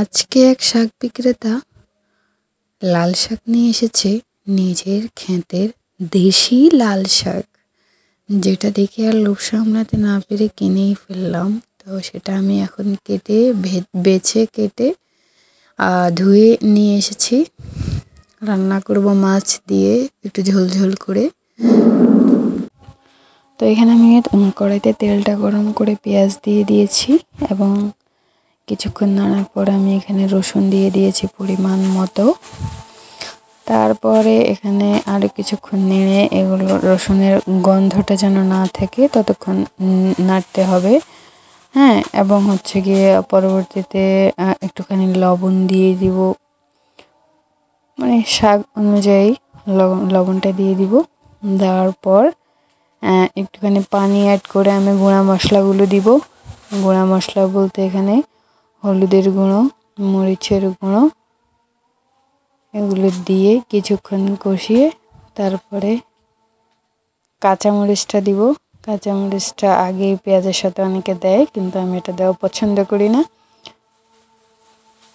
আজকে এক শাক বিক্রেতা লাল শাক নিয়ে এসেছে, নিজের ক্ষেতের দেশি লাল শাক, যেটা দেখে আর লোভ সামলাতে না পেরে কিনেই ফেললাম। তো সেটা আমি এখন কেটে বেছে কেটে ধুয়ে নিয়ে এসেছি। রান্না করব মাছ দিয়ে একটু ঝোল করে। তো এখানে আমি কড়াইতে তেলটা গরম করে পেঁয়াজ দিয়ে দিয়েছি এবং কিছুক্ষণ নাড়ার পর আমি এখানে রসুন দিয়ে দিয়েছি পরিমাণ মতো। তারপরে এখানে আরও কিছুক্ষণ নেড়ে এগুলো রসুনের গন্ধটা যেন না থাকে ততক্ষণ নাড়তে হবে। হ্যাঁ, এবং হচ্ছে গিয়ে পরবর্তীতে একটুখানি লবণ দিয়ে দিব, মানে শাক অনুযায়ী লবণটা দিয়ে দিব। দেওয়ার পর একটুখানি পানি অ্যাড করে আমি গুঁড়া মশলাগুলো দিব। গুঁড়া মশলা বলতে এখানে হলুদের গুঁড়ো, মরিচের গুঁড়ো, এগুলো দিয়ে কিছুক্ষণ কষিয়ে তারপরে কাঁচামরিচটা দিব। কাঁচামরিচটা আগে পেঁয়াজের সাথে অনেকে দেয়, কিন্তু আমি এটা দেওয়া পছন্দ করি না।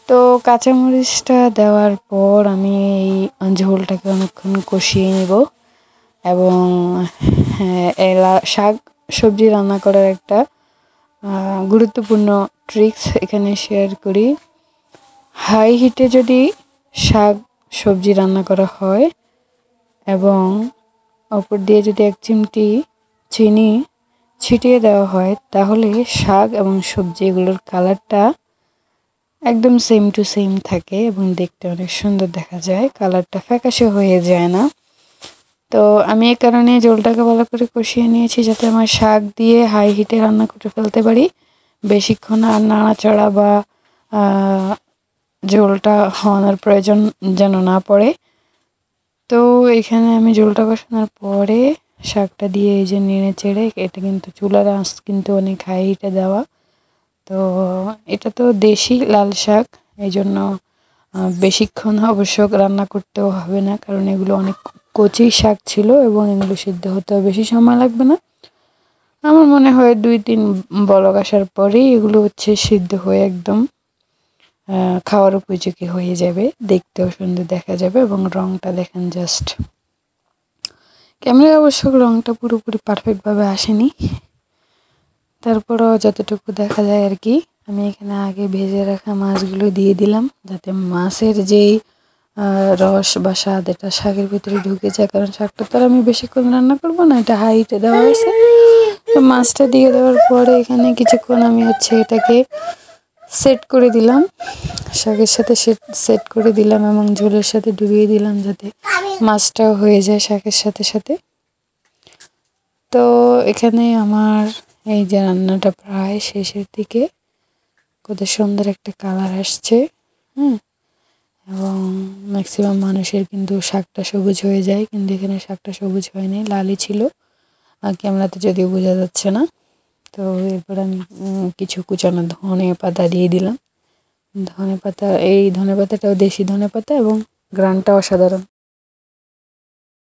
তো কাঁচামরিচটা দেওয়ার পর আমি এই ঝোলটাকে অনেকক্ষণ কষিয়ে নেব এবং শাক সবজি রান্না করার একটা গুরুত্বপূর্ণ ট্রিক্স এখানে শেয়ার করি। হাই হিটে যদি শাক সবজি রান্না করা হয় এবং ওপর দিয়ে যদি এক চিমটি চিনি ছিটিয়ে দেওয়া হয়, তাহলে শাক এবং সবজি এগুলোর কালারটা একদম সেম টু সেম থাকে এবং দেখতে অনেক সুন্দর দেখা যায়, কালারটা ফ্যাকাশে হয়ে যায় না। তো আমি এই কারণে ঝোলটাকে ভালো করে কষিয়ে নিয়েছি, যাতে আমার শাক দিয়ে হাই হিটে রান্না করে ফেলতে পারি, বেশিক্ষণ আর নাড়াচাড়া বা ঝোলটা হওয়ানোর প্রয়োজন যেন না পড়ে। তো এখানে আমি ঝোলটা বসানোর পরে শাকটা দিয়ে এই যে নেড়ে চেড়ে, এটা কিন্তু চুলার আঁচ কিন্তু অনেক হাই হিটে দেওয়া। তো এটা তো দেশি লাল শাক, এই জন্য বেশিক্ষণ অবশ্য রান্না করতেও হবে না, কারণ এগুলো অনেক কচি শাক ছিল এবং এগুলো সিদ্ধ হতেও বেশি সময় লাগবে না। আমার মনে হয় 2-3 বলক আসার পরেই এগুলো সিদ্ধ হয়ে একদম খাওয়ার উপযোগী হয়ে যাবে, দেখতেও সুন্দর দেখা যাবে এবং রঙটা দেখেন জাস্ট। ক্যামেরায় অবশ্য রঙটা পুরোপুরি পারফেক্টভাবে আসেনি, তারপরও যতটুকু দেখা যায় আর কি। আমি এখানে আগে ভেজে রাখা মাছগুলো দিয়ে দিলাম, যাতে মাছের যেই রস বা স্বাদ এটা শাকের ভিতরে ঢুকে যায়, কারণ শাকটা তো আর আমি বেশিক্ষণ রান্না করবো না, এটা হাইটে দেওয়া হয়েছে। তো মাছটা দিয়ে দেওয়ার পরে এখানে কিছুক্ষণ আমি এটাকে সেট করে দিলাম, শাকের সাথে সেট করে দিলাম এবং ঝোলের সাথে ডুবিয়ে দিলাম, যাতে মাছটাও হয়ে যায় শাকের সাথে সাথে। তো এখানে আমার এই যে রান্নাটা প্রায় শেষের দিকে, কত সুন্দর একটা কালার আসছে। এবং ম্যাক্সিমাম মানুষের কিন্তু শাকটা সবুজ হয়ে যায়, কিন্তু এখানে শাকটা সবুজ হয়নি, লালই ছিল, আর ক্যামেরাতে যদিও বোঝা যাচ্ছে না। তো এরপর আমি কিছু কুচানো ধনে পাতা দিয়ে দিলাম। ধনে পাতাটাও দেশি ধনে পাতা এবং গ্রানটা অসাধারণ।